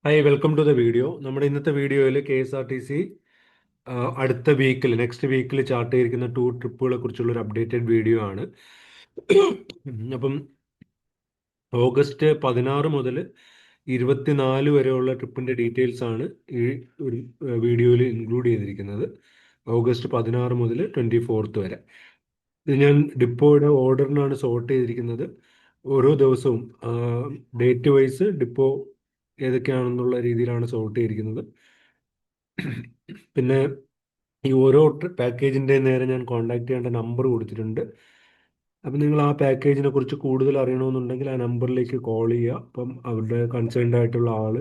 Hi welcome to the video. നമ്മുടെ ഇന്നത്തെ വീഡിയോയിൽ KSRTC അടുത്ത വീക്കിൽ നെക്സ്റ്റ് വീക്കിൽ ചാർട്ട് ചെയ്തിരിക്കുന്ന ടൂർ ട്രിപ്പുകളെ കുറിച്ചുള്ള ഒരു അപ്ഡേറ്റഡ് വീഡിയോ ആണ്. അപ്പം ഓഗസ്റ്റ് 16 മുതൽ 24 വരെയുള്ള ട്രിപ്പിൻ്റെ ഡീറ്റെയിൽസ് ആണ് ഈ ഒരു വീഡിയോയിൽ ഇൻക്ലൂഡ് ചെയ്തിരിക്കുന്നത്. ഓഗസ്റ്റ് 16 മുതൽ 24 വരെ. ഇത് ഞാൻ ഡിപ്പോയുടെ ഓർഡറിനാണ് സോർട്ട് ചെയ്തിരിക്കുന്നത്. ഓരോ ദിവസവും ഡേറ്റ് വൈസ് ഡിപ്പോ ഏതൊക്കെയാണെന്നുള്ള രീതിയിലാണ് സോർട്ട് ചെയ്തിരിക്കുന്നത്. പിന്നെ ഈ ഓരോ പാക്കേജിൻ്റെ നേരെ ഞാൻ കോൺടാക്ട് ചെയ്യേണ്ട നമ്പർ കൊടുത്തിട്ടുണ്ട്. അപ്പം നിങ്ങൾ ആ പാക്കേജിനെ കുറിച്ച് കൂടുതൽ അറിയണമെന്നുണ്ടെങ്കിൽ ആ നമ്പറിലേക്ക് കോൾ ചെയ്യുക. അപ്പം അവരുടെ കൺസേൺഡ് ആയിട്ടുള്ള ആൾ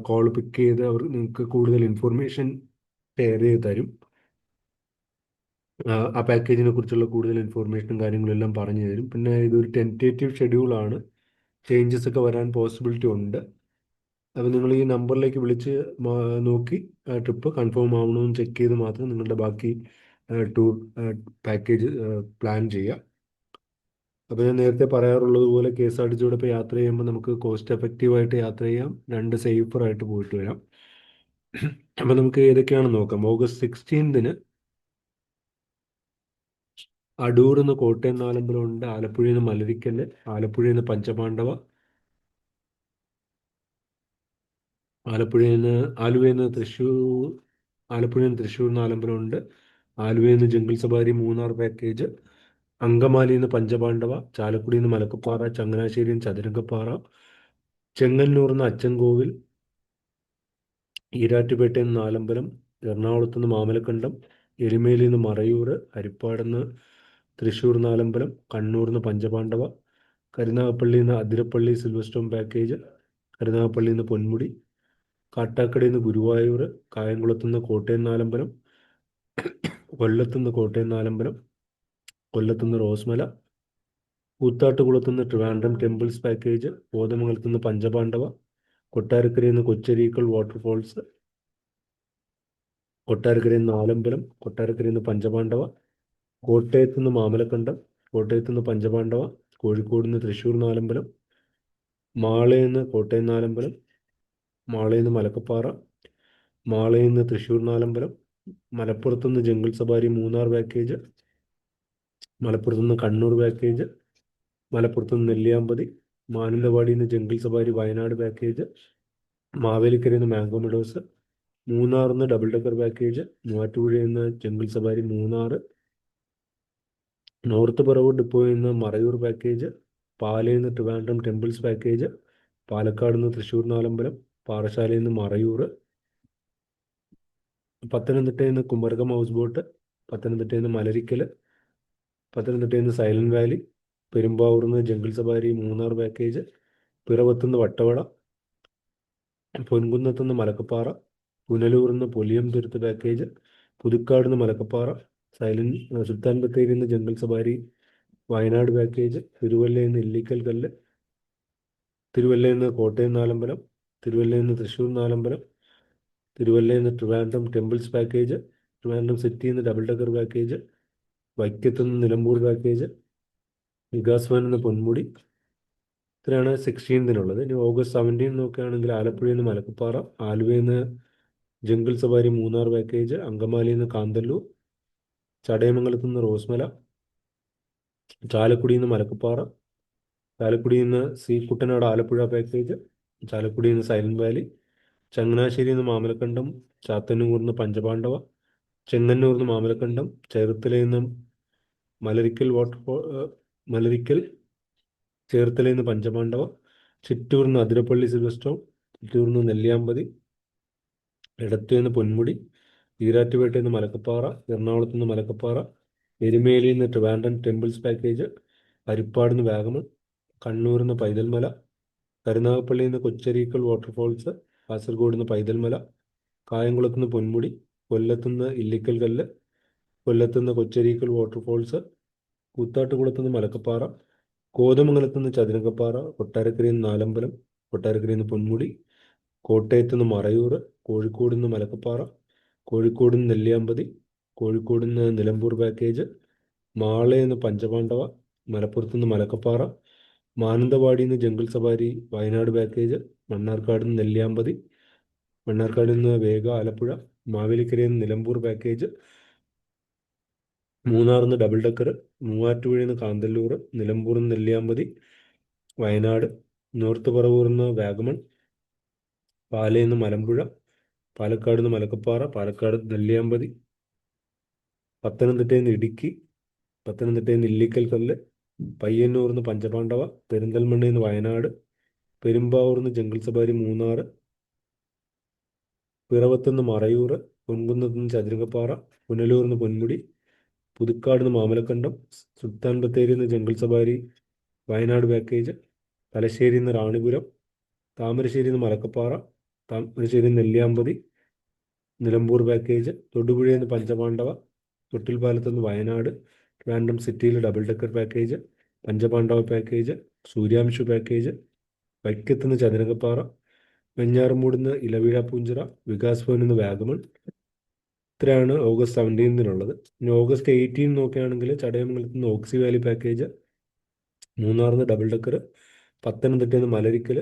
കോൾ പിക്ക് ചെയ്ത് അവർ നിങ്ങൾക്ക് കൂടുതൽ ഇൻഫർമേഷൻ ഷെയർ ചെയ്ത് തരും. ആ പാക്കേജിനെ കുറിച്ചുള്ള കൂടുതൽ ഇൻഫർമേഷനും കാര്യങ്ങളും എല്ലാം പറഞ്ഞു തരും. പിന്നെ ഇതൊരു ടെൻറ്റേറ്റീവ് ഷെഡ്യൂളാണ്, ചേഞ്ചസ് ഒക്കെ വരാൻ പോസിബിലിറ്റി ഉണ്ട്. അപ്പോൾ നിങ്ങൾ ഈ നമ്പറിലേക്ക് വിളിച്ച് നോക്കി ട്രിപ്പ് കൺഫേം ആവണമെന്ന് ചെക്ക് ചെയ്ത് മാത്രം നിങ്ങളുടെ ബാക്കി ടൂർ പാക്കേജ് പ്ലാൻ ചെയ്യുക. അപ്പോൾ ഞാൻ നേരത്തെ പറയാറുള്ളത് പോലെ KSRTCയോടെ ഇപ്പോൾ യാത്ര ചെയ്യുമ്പോൾ നമുക്ക് കോസ്റ്റ് എഫക്റ്റീവായിട്ട് യാത്ര ചെയ്യാം, രണ്ട് സേഫറായിട്ട് പോയിട്ട് വരാം. അപ്പോൾ നമുക്ക് ഏതൊക്കെയാണെന്ന് നോക്കാം. ഓഗസ്റ്റ് 16 അടൂർ നിന്ന് കോട്ടയം നാലമ്പലമുണ്ട്, ആലപ്പുഴയിൽ നിന്ന് മലരിക്കൽ, ആലപ്പുഴയിൽ നിന്ന് പഞ്ചപാണ്ഡവ, ആലപ്പുഴയിൽ നിന്ന് ആലുവയിൽ നിന്ന് തൃശ്ശൂർ, ആലപ്പുഴയിൽ നിന്ന് തൃശ്ശൂർ നാലമ്പലമുണ്ട്, ആലുവയിൽ നിന്ന് ജംഗിൾ സഫാരി മൂന്നാർ പാക്കേജ്, അങ്കമാലിയിൽ നിന്ന് പഞ്ചപാണ്ഡവ, ചാലക്കുടിയിൽ നിന്ന് മലക്കപ്പാറ, ചങ്ങനാശ്ശേരിയിൽ നിന്ന് ചതുരംഗപ്പാറ, ചെങ്ങന്നൂരിൽ നിന്ന് അച്ചൻകോവിൽ, ഈരാറ്റുപേട്ടയിൽ നിന്ന് നാലമ്പലം, എറണാകുളത്ത് നിന്ന് മാമലക്കണ്ടം, എരുമേലിയിൽ നിന്ന് മറയൂർ, ഹരിപ്പാട് നിന്ന് തൃശ്ശൂർ നാലമ്പലം, കണ്ണൂരിൽ നിന്ന് പഞ്ചപാണ്ഡവ, കരുനാഗപ്പള്ളിയിൽ നിന്ന് അതിരപ്പള്ളി സിൽവർ സ്റ്റോൺ പാക്കേജ്, കരുനാഗപ്പള്ളിയിൽ നിന്ന് പൊന്മുടി, കാട്ടാക്കടയിൽ നിന്ന് ഗുരുവായൂർ, കായംകുളത്ത് നിന്ന് കോട്ടയം നാലമ്പലം, കൊല്ലത്ത് നിന്ന് കോട്ടയം നാലമ്പലം, കൊല്ലത്ത് നിന്ന് റോസ്മല, കൂത്താട്ടുകുളത്ത് നിന്ന് ട്രിവാൻഡ്രം ടെമ്പിൾസ് പാക്കേജ്, കോതമംഗലത്ത് നിന്ന് പഞ്ചപാണ്ഡവ, കൊട്ടാരക്കരയിൽ നിന്ന് കൊച്ചരീക്കൾ വാട്ടർഫോൾസ്, കൊട്ടാരക്കരയിൽ നിന്ന് ആലമ്പലം, കൊട്ടാരക്കരയിൽ നിന്ന് പഞ്ചപാണ്ഡവ, കോട്ടയത്ത് നിന്ന് മാമലക്കണ്ടം, കോട്ടയത്ത് നിന്ന് പഞ്ചപാണ്ഡവ, കോഴിക്കോട് നിന്ന് തൃശ്ശൂർ നാലമ്പലം, മാളയിൽ നിന്ന് കോട്ടയം നാലമ്പലം, മാളയിൽ നിന്ന് മലക്കപ്പാറ, മാളയിൽ നിന്ന് തൃശ്ശൂർ നാലമ്പലം, മലപ്പുറത്ത് നിന്ന് ജംഗിൾ സഫാരി മൂന്നാർ പാക്കേജ്, മലപ്പുറത്ത് നിന്ന് കണ്ണൂർ പാക്കേജ്, മലപ്പുറത്ത് നിന്ന് നെല്ലിയാമ്പതി, മാനന്തവാടിയിൽ നിന്ന് ജംഗിൾ സഫാരി വയനാട് പാക്കേജ്, മാവേലിക്കരയിൽ നിന്ന് മാംഗോ മെഡോസ്, മൂന്നാറിൽ നിന്ന് ഡബിൾ ഡെക്കർ പാക്കേജ്, മൂവാറ്റുപുഴയിൽ നിന്ന് jungle safari Munnar, north Paravur ഡിപ്പോയിൽ നിന്ന് മറയൂർ പാക്കേജ്, പാലയിൽ നിന്ന് ട്രിവാൻഡ്രം ടെമ്പിൾസ് പാക്കേജ്, പാലക്കാട് നിന്ന് തൃശ്ശൂർ നാലമ്പലം, പാറശാലയിൽ നിന്ന് മറയൂർ, പത്തനംതിട്ടയിൽ നിന്ന് കുമരകം ഹൗസ് ബോട്ട്, പത്തനംതിട്ടയിൽ നിന്ന് മലരിക്കൽ, പത്തനംതിട്ടയിൽ നിന്ന് സൈലന്റ് വാലി, പെരുമ്പാവൂർ നിന്ന് ജംഗിൾ സഫാരി മൂന്നാർ പാക്കേജ്, പിറവത്ത് നിന്ന് വട്ടവട, പൊൻകുന്നത്ത് നിന്ന് മലക്കപ്പാറ, പുനലൂരിൽ നിന്ന് പൊലിയം തുരുത്ത് പാക്കേജ്, പുതുക്കാട് നിന്ന് മലക്കപ്പാറ, സുൽത്താൻ ബത്തേരിയിൽ നിന്ന് ജംഗിൾ സഫാരി വയനാട് പാക്കേജ്, തിരുവല്ലയിൽ നിന്ന് ഇല്ലിക്കൽ കല്ല്, തിരുവല്ലയിൽ നിന്ന് കോട്ടയം നാലമ്പലം, തിരുവല്ലയിൽ നിന്ന് തൃശ്ശൂർ നാലമ്പലം, തിരുവല്ലയിൽ നിന്ന് ട്രിവാൻഡ്രം ടെമ്പിൾസ് പാക്കേജ്, ട്രിവാൻഡ്രം സിറ്റിയിൽ നിന്ന് ഡബിൾ ഡെക്കർ പാക്കേജ്, വൈക്കത്ത് നിന്ന് നിലമ്പൂർ പാക്കേജ്, വികാസ് ഭവനിൽ നിന്ന് പൊന്മുടി. ഇത്രയാണ് 16 ഇനി ഓഗസ്റ്റ് 17 നോക്കുകയാണെങ്കിൽ ആലപ്പുഴയിൽ നിന്ന് മലക്കപ്പാറ, ആലുവയിൽ നിന്ന് ജംഗിൾ സഫാരി മൂന്നാർ പാക്കേജ്, അങ്കമാലിയിൽ നിന്ന് കാന്തല്ലൂർ, ചടയമംഗലത്ത് നിന്ന് റോസ്മല, ചാലക്കുടിയിൽ നിന്ന് മലക്കപ്പാറ, ചാലക്കുടിയിൽ നിന്ന് സി കുട്ടനാട് ആലപ്പുഴ പാക്കേജ്, ചാലക്കുടിയിൽ നിന്ന് സൈലന്റ് വാലി, ചങ്ങനാശ്ശേരിയിൽ നിന്ന് മാമലക്കണ്ടം, ചാത്തന്നൂരിൽ നിന്ന് പഞ്ചപാണ്ഡവ, ചെങ്ങന്നൂരിൽ നിന്ന് മാമലക്കണ്ടം, ചേർത്തലയിൽ നിന്ന് മലരിക്കൽ മലരിക്കൽ, ചേർത്തലയിൽ നിന്ന് പഞ്ചപാണ്ഡവ, ചിറ്റൂരിൽ നിന്ന് അതിരപ്പള്ളി സിൽവർ സ്റ്റോൺ, ചിറ്റൂരിൽ നിന്ന് നെല്ലിയാമ്പതി, എടത്തുനിന്ന് നിന്ന് പൊന്മുടി, ഈരാറ്റുപേട്ടയിൽ നിന്ന് മലക്കപ്പാറ, എറണാകുളത്ത് നിന്ന് മലക്കപ്പാറ, എരുമേലിയിൽ നിന്ന് ട്രിവാൻഡ്രം ടെമ്പിൾസ് പാക്കേജ്, ഹരിപ്പാട് നിന്ന് വാഗമൺ, കണ്ണൂരിൽ നിന്ന് പൈതൽമല, കരുനാഗപ്പള്ളിയിൽ നിന്ന് കൊച്ചരീക്കൽ വാട്ടർഫോൾസ്, കാസർഗോഡ് നിന്ന് പൈതൽമല, കായംകുളത്ത് നിന്ന് പൊന്മുടി, കൊല്ലത്ത് നിന്ന് ഇല്ലിക്കൽ കല്ല്, കൊല്ലത്ത് നിന്ന് കൊച്ചരീക്കൽ വാട്ടർഫോൾസ്, കൂത്താട്ടുകുളത്ത് നിന്ന് മലക്കപ്പാറ, കോതമംഗലത്ത് നിന്ന് ചതുരംഗപ്പാറ, കൊട്ടാരക്കരയിൽ നിന്ന് നാലമ്പലം, കൊട്ടാരക്കരയിൽ നിന്ന് പൊന്മുടി, കോട്ടയത്ത് നിന്ന് മറയൂർ, കോഴിക്കോട് നിന്ന് മലക്കപ്പാറ, കോഴിക്കോട് നിന്ന് നെല്ലിയാമ്പതി, കോഴിക്കോട് നിന്ന് നിലമ്പൂർ പാക്കേജ്, മാളയിൽ നിന്ന് പഞ്ചപാണ്ഡവ, മലപ്പുറത്ത് നിന്ന് മലക്കപ്പാറ, മാനന്തവാടിയിൽ നിന്ന് jungle safari Wayanad package, Mannarkkad നിന്ന് നെല്ലിയാമ്പതി, മണ്ണാർക്കാട് നിന്ന് വേഗ ആലപ്പുഴ, മാവേലിക്കരയിൽ നിന്ന് നിലമ്പൂർ പാക്കേജ്, മൂന്നാറിൽ നിന്ന് ഡബിൾ ഡക്കർ, മൂവാറ്റുപുഴയിൽ നിന്ന് കാന്തല്ലൂർ, നിലമ്പൂരിൽ നിന്ന് നെല്ലിയാമ്പതി, വയനാട്, നോർത്ത് പറവൂരിൽ നിന്ന് വാഗമൺ, പാലയിൽ നിന്ന് മലമ്പുഴ, പാലക്കാട് നിന്ന് മലക്കപ്പാറ, പാലക്കാട് നെല്ലിയാമ്പതി, പത്തനംതിട്ടയിൽ നിന്ന് ഇടുക്കി, പത്തനംതിട്ടയിൽ നിന്ന് ഇല്ലിക്കൽ കല്ല്, പയ്യന്നൂരിൽ നിന്ന് പഞ്ചപാണ്ഡവ, പെരിന്തൽമണ്ണയിൽ നിന്ന് വയനാട്, പെരുമ്പാവൂരിൽ നിന്ന് ജംഗിൾ സഫാരി മൂന്നാർ, പിറവത്തുനിന്ന് മറയൂർ, പൊൻകുന്നത്ത് നിന്ന് ചതുരംഗപ്പാറ, പുനലൂരിൽ നിന്ന് പൊന്മുടി, പുതുക്കാട് നിന്ന് മാമലക്കണ്ടം, സുൽത്താൻ ബത്തേരിയിൽ നിന്ന് ജംഗിൾ സഫാരി വയനാട് പാക്കേജ്, തലശ്ശേരിയിൽ നിന്ന് റാണിപുരം, താമരശ്ശേരിയിൽ നിന്ന് മലക്കപ്പാറ, താമരശ്ശേരി നെല്ലിയാമ്പതി, നിലമ്പൂർ പാക്കേജ്, തൊടുപുഴയിൽ നിന്ന് പഞ്ചപാണ്ഡവ, തൊട്ടിൽപ്പാലത്ത് നിന്ന് വയനാട്, ട്രിവാൻഡ്രം സിറ്റിയിൽ double decker package, Panchapandava package, Suryamshu package, വൈക്കത്ത് നിന്ന് ചതുരംഗപ്പാറ, വെഞ്ഞാറമൂട് നിന്ന് ഇലവീഴ പൂഞ്ചിറ, വികാസ് ഭവനിൽ നിന്ന് വാഗമൺ. ഇത്രയാണ് ഓഗസ്റ്റ് 17-നുള്ളത്. ഇനി ഓഗസ്റ്റ് 18 നോക്കുകയാണെങ്കിൽ ചടയമംഗലത്ത് നിന്ന് ഓക്സി വാലി പാക്കേജ്, മൂന്നാറിൽ നിന്ന് ഡബിൾ ഡെക്കർ, പത്തനംതിട്ടയിൽ നിന്ന് മലരിക്കൽ,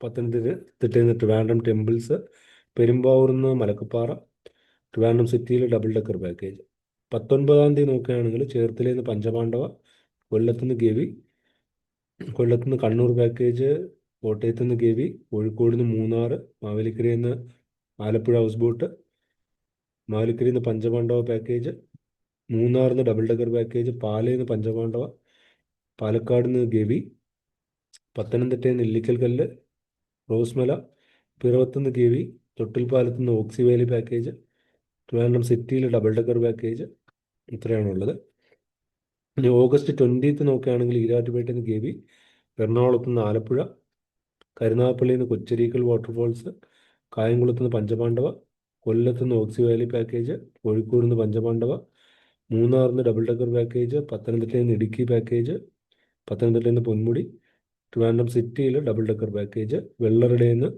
പത്തനംതിട്ടയിൽ നിന്ന് ട്രിവാൻഡ്രം ടെമ്പിൾസ്, പെരുമ്പാവൂരിൽ നിന്ന് മലക്കപ്പാറ, ട്രിവാൻഡ്രം സിറ്റിയിൽ ഡബിൾ ഡെക്കർ പാക്കേജ്. 19-ാം തീയതി നോക്കുകയാണെങ്കിൽ ചേർത്തലയിൽ നിന്ന് പഞ്ചപാണ്ഡവ, കൊല്ലത്ത് നിന്ന് ഗവി, കൊല്ലത്ത് നിന്ന് കണ്ണൂർ പാക്കേജ്, കോട്ടയത്ത് നിന്ന് ഗവി, കോഴിക്കോട് നിന്ന് മൂന്നാർ, മാവേലിക്കരയിൽ നിന്ന് ആലപ്പുഴ ഹൗസ് ബോട്ട്, മാവേലിക്കരയിൽ നിന്ന് പഞ്ചപാണ്ഡവ പാക്കേജ്, മൂന്നാറിൽ നിന്ന് ഡബിൾ ഡെക്കർ പാക്കേജ്, പാലയിൽ നിന്ന് പഞ്ചപാണ്ഡവ, പാലക്കാട് നിന്ന് ഗവി, പത്തനംതിട്ടയിൽ നിന്ന് ഇല്ലിക്കൽ കല്ല്, റോസ്മല, പിറവത്ത് നിന്ന് ഗവി, തൊട്ടിൽപ്പാലത്ത് നിന്ന് ഓക്സി വാലി പാക്കേജ്, ട്രിവാൻഡ്രം സിറ്റിയിൽ ഡബിൾ ഡെക്കർ പാക്കേജ്. ഇത്രയാണുള്ളത്. ഇനി ഓഗസ്റ്റ് 20 നോക്കുകയാണെങ്കിൽ ഈരാറ്റുപേട്ടയിൽ നിന്ന് ഗവി, എറണാകുളത്ത് നിന്ന് ആലപ്പുഴ, കരുനാഗപ്പള്ളിയിൽ നിന്ന് കൊച്ചരീക്കൽ വാട്ടർഫോൾസ്, കായംകുളത്ത് നിന്ന് പഞ്ചപാണ്ഡവ, കൊല്ലത്ത് നിന്ന് ഓക്സി വാലി പാക്കേജ്, കോഴിക്കോട് നിന്ന് പഞ്ചപാണ്ഡവ, മൂന്നാറിൽ നിന്ന് ഡബിൾ ഡെക്കർ പാക്കേജ്, പത്തനംതിട്ടയിൽ നിന്ന് ഇടുക്കി പാക്കേജ്, പത്തനംതിട്ടയിൽ നിന്ന് പൊന്മുടി, ട്രിവാൻഡ്രം സിറ്റിയിൽ ഡബിൾ ഡെക്കർ പാക്കേജ്, വെള്ളറടയിൽ നിന്ന്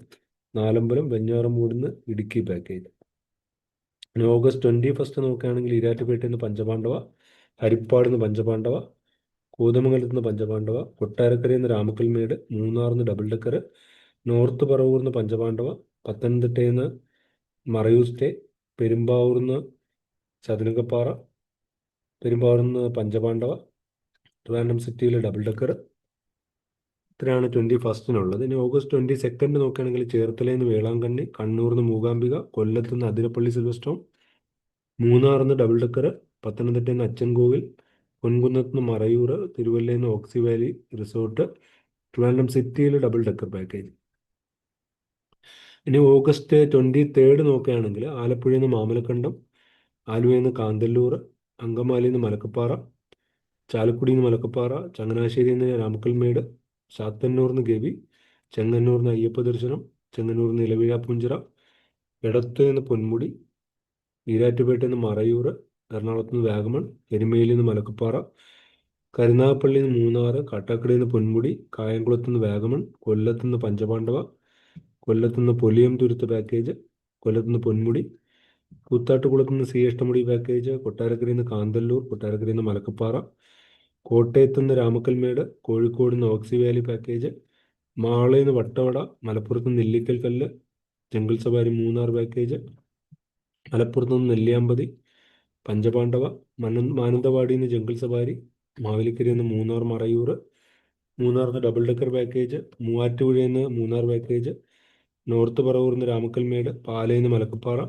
നാലമ്പലം, വെഞ്ഞാറമൂടിൽ നിന്ന് ഇടുക്കി പാക്കേജ്. ഇനി ഓഗസ്റ്റ് 21 നോക്കുകയാണെങ്കിൽ ഈരാറ്റുപേട്ടയിൽ നിന്ന് പഞ്ചപാണ്ഡവ, ഹരിപ്പാട് നിന്ന് പഞ്ചപാണ്ഡവ, കോതമംഗലത്ത് നിന്ന് പഞ്ചപാണ്ഡവ, കൊട്ടാരക്കരയിൽ നിന്ന് രാമക്കൽമേട്, മൂന്നാറിൽ നിന്ന് ഡബിൾ ഡെക്കർ, നോർത്ത് പറവൂരിൽ നിന്ന് പഞ്ചപാണ്ഡവ, പത്തനംതിട്ടയിൽ നിന്ന് മറയൂർ സ്റ്റേ, പെരുമ്പാവൂരിൽ നിന്ന് ചതുരംഗപ്പാറ, പെരുമ്പാവൂരിൽ നിന്ന് പഞ്ചപാണ്ഡവ, ട്രിവാൻഡ്രം സിറ്റിയിൽ ഡബിൾ ഡെക്കർ. ഇത്രയാണ് 21-നുള്ളത്. ഇനി ഓഗസ്റ്റ് 22 നോക്കുകയാണെങ്കിൽ ചേർത്തലയിൽ നിന്ന് വേളാങ്കണ്ണി, കണ്ണൂരിൽ നിന്ന് മൂകാംബിക, കൊല്ലത്ത് നിന്ന് അതിരപ്പള്ളി സിൽവർ, മൂന്നാറിൽ നിന്ന് ഡബിൾ ഡെക്കർ, പത്തനംതിട്ടയിൽ നിന്ന് അച്ചൻകോവിൽ, പൊൻകുന്നത്ത് നിന്ന് മറയൂർ, തിരുവല്ലയിൽ നിന്ന് ഓക്സി വാലി റിസോർട്ട്, ട്രിവാൻഡ്രം സിറ്റിയിൽ ഡബിൾ ഡെക്കർ പാക്കേജ്. ഇനി ഓഗസ്റ്റ് 23 നോക്കുകയാണെങ്കിൽ ആലപ്പുഴയിൽ നിന്ന് മാമലക്കണ്ടം, ആലുവയിൽ നിന്ന് കാന്തല്ലൂർ, അങ്കമാലിയിൽ നിന്ന് മലക്കപ്പാറ, ചാലക്കുടിയിൽ നിന്ന് മലക്കപ്പാറ, ചങ്ങനാശ്ശേരിയിൽ നിന്ന് രാമക്കൽമേട്, ചാത്തന്നൂരിൽ നിന്ന് ഗവി, ചെങ്ങന്നൂരിൽ നിന്ന് അയ്യപ്പ ദർശനം, ചെങ്ങന്നൂരിൽ നിന്ന് ഇലവീഴ പൂഞ്ചിറ, എടത്ത് നിന്ന് പൊന്മുടി, ഈരാറ്റുപേട്ടയിൽ നിന്ന് മറയൂർ, എറണാകുളത്ത് നിന്ന് വാഗമൺ, എരുമേലിയിൽ നിന്ന് മലക്കപ്പാറ, കരുനാഗപ്പള്ളിയിൽ നിന്ന് മൂന്നാർ, കാട്ടാക്കടയിൽ നിന്ന് പൊന്മുടി, കായംകുളത്ത് നിന്ന് വാഗമൺ, കൊല്ലത്ത് നിന്ന് പഞ്ചപാണ്ഡവ, കൊല്ലത്ത് നിന്ന് പൊലിയം തുരുത്ത് പാക്കേജ്, കൊല്ലത്ത് നിന്ന് പൊന്മുടി, കൂത്താട്ടുകുളത്ത് നിന്ന് സി അഷ്ടമുടി പാക്കേജ്, കൊട്ടാരക്കരയിൽ നിന്ന് കാന്തല്ലൂർ, കൊട്ടാരക്കരയിൽ നിന്ന് മലക്കപ്പാറ, കോട്ടയത്ത് നിന്ന് രാമക്കൽമേട്, കോഴിക്കോട് നിന്ന് ഓക്സി വാലി പാക്കേജ്, മാളയിൽ നിന്ന് വട്ടവട, മലപ്പുറത്ത് നിന്ന് നെല്ലിക്കൽ കല്ല്, ജംഗിൾ സഫാരി മൂന്നാർ പാക്കേജ്, മലപ്പുറത്ത് നിന്ന് നെല്ലിയാമ്പതി, പഞ്ചപാണ്ഡവ, മാനന്തവാടിയിൽ നിന്ന് ജംഗിൾ സഫാരി, മാവേലിക്കരയിൽ നിന്ന് മൂന്നാർ മറയൂർ, മൂന്നാറിൽ നിന്ന് ഡബിൾ ഡെക്കർ പാക്കേജ്, മൂവാറ്റുപുഴയിൽ നിന്ന് മൂന്നാർ പാക്കേജ്, നോർത്ത് പറവൂരിൽ നിന്ന് രാമക്കൽമേട്, പാലയിൽ നിന്ന് മലക്കപ്പാറ,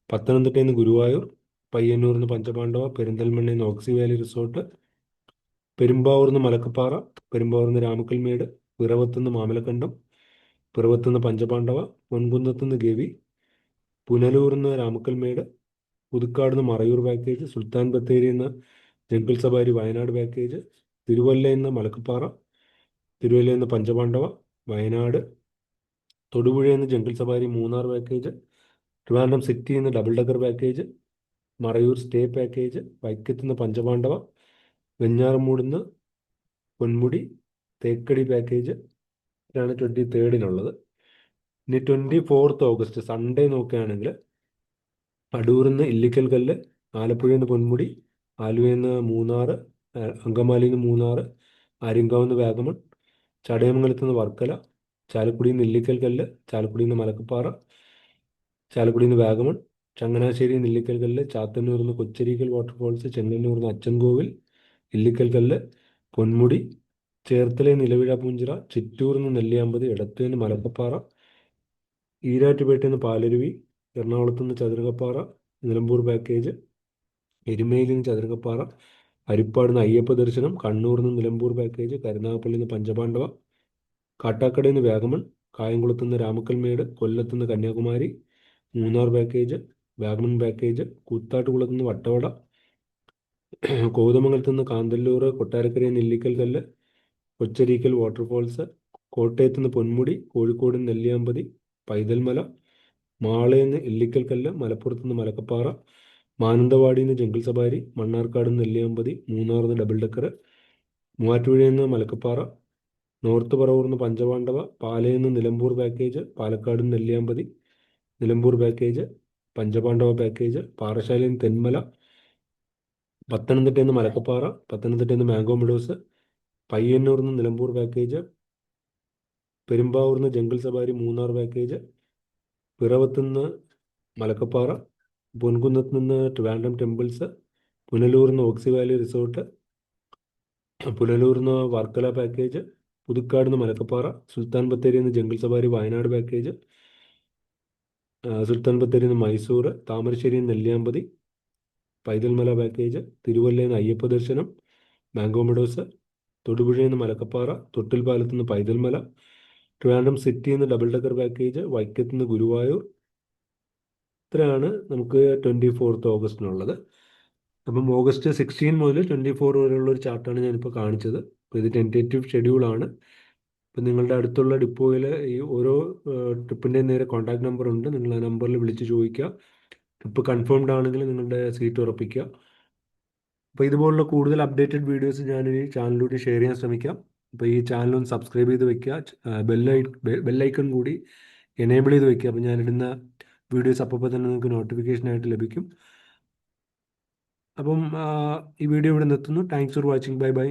പത്തനംതിട്ടയിൽ നിന്ന് ഗുരുവായൂർ, പയ്യന്നൂരിൽ നിന്ന് പഞ്ചപാണ്ഡവ, പെരിന്തൽമണ്ണയിൽ നിന്ന് ഓക്സി വാലി റിസോർട്ട്, പെരുമ്പാവൂരിൽ നിന്ന് മലക്കപ്പാറ, പെരുമ്പാവൂരിൽ നിന്ന് രാമക്കൽമേട്, പിറവത്ത് നിന്ന് മാമലക്കണ്ടം, പിറവത്ത് നിന്ന് പഞ്ചപാണ്ഡവ, പൊൻകുന്നത്ത് നിന്ന് ഗവി, പുനലൂരിൽ നിന്ന് രാമക്കൽമേട്, പുതുക്കാട് നിന്ന് മറയൂർ പാക്കേജ്, സുൽത്താൻ ബത്തേരിയിൽ നിന്ന് ജംഗിൾ സഫാരി വയനാട് പാക്കേജ്, തിരുവല്ലയിൽ നിന്ന് മലക്കപ്പാറ, തിരുവല്ലയിൽ നിന്ന് പഞ്ചപാണ്ഡവ, വയനാട്, തൊടുപുഴയിൽ നിന്ന് jungle safari Munnar package, Trivandrum സിറ്റിയിൽ നിന്ന് double decker package, Marayur stay package, വൈക്കത്ത് നിന്ന് പഞ്ചപാണ്ഡവ, വെഞ്ഞാറമൂടിൽ നിന്ന് പൊന്മുടി, തേക്കടി പാക്കേജ്. ഇതാണ് 23-നുള്ളത്. ഇനി 24 ഓഗസ്റ്റ് സൺഡേ നോക്കുകയാണെങ്കിൽ അടൂരിൽ നിന്ന് ഇല്ലിക്കൽ കല്ല്, ആലപ്പുഴയിൽ നിന്ന് പൊന്മുടി, ആലുവയിൽ നിന്ന് മൂന്നാർ, അങ്കമാലിയിൽ നിന്ന് മൂന്നാർ, ആര്യങ്കാവ് നിന്ന് വാഗമൺ, ചടയമംഗലത്ത് നിന്ന് വർക്കല, ചാലക്കുടിയിൽ നിന്ന് ഇല്ലിക്കൽ കല്ല്, ചാലക്കുടിയിൽ നിന്ന് മലക്കപ്പാറ, ചാലക്കുടിയിൽ നിന്ന് വാഗമൺ, ചങ്ങനാശ്ശേരി നെല്ലിക്കൽ കല്ല്, ചാത്തന്നൂരിൽ നിന്ന് കൊച്ചരീക്കൽ വാട്ടർഫോൾസ്, ചെങ്ങന്നൂരിൽ നിന്ന് അച്ചൻകോവിൽ, ഇല്ലിക്കൽ കല്ല്, പൊന്മുടി, ചേർത്തലയിൽ നിലവിഴ പൂഞ്ചിറ, ചിറ്റൂരിൽ നിന്ന് നെല്ലിയാമ്പതി, എടത്തുനിന്ന് നിന്ന് മലക്കപ്പാറ, ഈരാറ്റുപേട്ടയിൽ നിന്ന് പാലരുവി, എറണാകുളത്ത് നിന്ന് ചതുരകപ്പാറ, നിലമ്പൂർ പാക്കേജ്, എരുമേലിയിൽ നിന്ന് ചതുരകപ്പാറ, ഹരിപ്പാട് നിന്ന് അയ്യപ്പ ദർശനം, കണ്ണൂരിൽ നിന്ന് നിലമ്പൂർ പാക്കേജ്, കരുനാഗപ്പള്ളിയിൽ നിന്ന് പഞ്ചപാണ്ഡവ, കാട്ടാക്കടയിൽ നിന്ന് വാഗമൺ, കായംകുളത്ത് നിന്ന് രാമക്കൽമേട്, കൊല്ലത്ത് നിന്ന് കന്യാകുമാരി, മൂന്നാർ പാക്കേജ്, വാഗമൺ പാക്കേജ്, കൂത്താട്ടുകുളത്ത് നിന്ന് വട്ടവട, കോതമംഗലത്ത് നിന്ന് കാന്തല്ലൂർ, കൊട്ടാരക്കരയിൽ നിന്ന് ഇല്ലിക്കൽ കല്ല്, കൊച്ചരീക്കൽ വാട്ടർഫോൾസ്, കോട്ടയത്ത് നിന്ന് പൊന്മുടി, കോഴിക്കോട് നിന്ന് നെല്ലിയാമ്പതി, പൈതൽമല, മാളയിൽ നിന്ന് ഇല്ലിക്കൽ കല്ല്, മലപ്പുറത്ത് നിന്ന് മലക്കപ്പാറ, മാനന്തവാടിയിൽ നിന്ന് ജംഗിൾ സവാരി, മണ്ണാർക്കാട് നിന്ന് നെല്ലിയാമ്പതി, മൂന്നാറിൽ നിന്ന് ഡബിൾ ഡെക്കർ, മൂവാറ്റുപുഴയിൽ നിന്ന് മലക്കപ്പാറ, നോർത്ത് പറവൂർ നിന്ന് പഞ്ചപാണ്ഡവ, പാലയിൽ നിന്ന് നിലമ്പൂർ പാക്കേജ്, പാലക്കാട് നിന്ന് നെല്ലിയാമ്പതി, നിലമ്പൂർ പാക്കേജ്, പഞ്ചപാണ്ഡവ പാക്കേജ്, പാറശാലയിൽ നിന്ന് തെന്മല, പത്തനംതിട്ടയിൽ നിന്ന് മലക്കപ്പാറ, പത്തനംതിട്ടയിൽ നിന്ന് മാംഗോ മെഡോസ്, പയ്യന്നൂരിൽ നിന്ന് നിലമ്പൂർ പാക്കേജ്, പെരുമ്പാവൂരിൽ നിന്ന് ജംഗിൾ സവാരി മൂന്നാർ പാക്കേജ്, പിറവത്ത് നിന്ന് മലക്കപ്പാറ, പൊൻകുന്നത്ത് നിന്ന് ട്രിവാൻഡ്രം ടെമ്പിൾസ്, പുനലൂരിൽ നിന്ന് ഓക്സി വാലി റിസോർട്ട്, പുനലൂരിൽ നിന്ന് വർക്കല പാക്കേജ്, പുതുക്കാട് നിന്ന് മലക്കപ്പാറ, സുൽത്താൻ ബത്തേരിയിൽ നിന്ന് ജംഗിൾ സവാരി വയനാട് പാക്കേജ്, സുൽത്താൻ ബത്തേരിയിൽ നിന്ന് മൈസൂർ, താമരശ്ശേരിയിൽ നിന്ന് നെല്ലിയാമ്പതി, പൈതൽമല പാക്കേജ്, തിരുവല്ലയിൽ നിന്ന് അയ്യപ്പ ദർശനം, മാംഗോ മെഡോസ്, തൊടുപുഴയിൽ നിന്ന് മലക്കപ്പാറ, തൊട്ടിൽപ്പാലത്ത് നിന്ന് പൈതൽമല, ട്രിവാൻഡ്രം സിറ്റിയിൽ നിന്ന് ഡബിൾ ഡെക്കർ പാക്കേജ്, വൈക്കത്ത് നിന്ന് ഗുരുവായൂർ. ഇത്രയാണ് നമുക്ക് 24th ഓഗസ്റ്റിനുള്ളത്. അപ്പം ഓഗസ്റ്റ് 16 മുതൽ 24 വരെയുള്ള ഒരു ചാർട്ടാണ് ഞാനിപ്പോൾ കാണിച്ചത്. അപ്പോൾ ഇത് ടെൻറ്റേറ്റീവ് ഷെഡ്യൂളാണ്. ഇപ്പം നിങ്ങളുടെ അടുത്തുള്ള ഡിപ്പോയിൽ ഈ ഓരോ ട്രിപ്പിൻ്റെ നേരെ കോൺടാക്ട് നമ്പർ ഉണ്ട്. നിങ്ങൾ ആ നമ്പറിൽ വിളിച്ച് ചോദിക്കുക. ട്രിപ്പ് കൺഫേംഡ് ആണെങ്കിൽ നിങ്ങളുടെ സീറ്റ് ഉറപ്പിക്കുക. അപ്പോൾ ഇതുപോലുള്ള കൂടുതൽ അപ്ഡേറ്റഡ് വീഡിയോസ് ഞാൻ ഈ ചാനലിലൂടെ ഷെയർ ചെയ്യാൻ ശ്രമിക്കാം. അപ്പോൾ ഈ ചാനൽ ഒന്ന് സബ്സ്ക്രൈബ് ചെയ്ത് വെക്കുക. ബെല്ലൈക്കൺ കൂടി എനേബിൾ ചെയ്ത് വെക്കുക. അപ്പോൾ ഞാനിടുന്ന വീഡിയോസ് അപ്പോൾ തന്നെ നിങ്ങൾക്ക് നോട്ടിഫിക്കേഷനായിട്ട് ലഭിക്കും. അപ്പം ഈ വീഡിയോ ഇവിടെ നിർത്തുന്നു. Thanks for watching. Bye bye.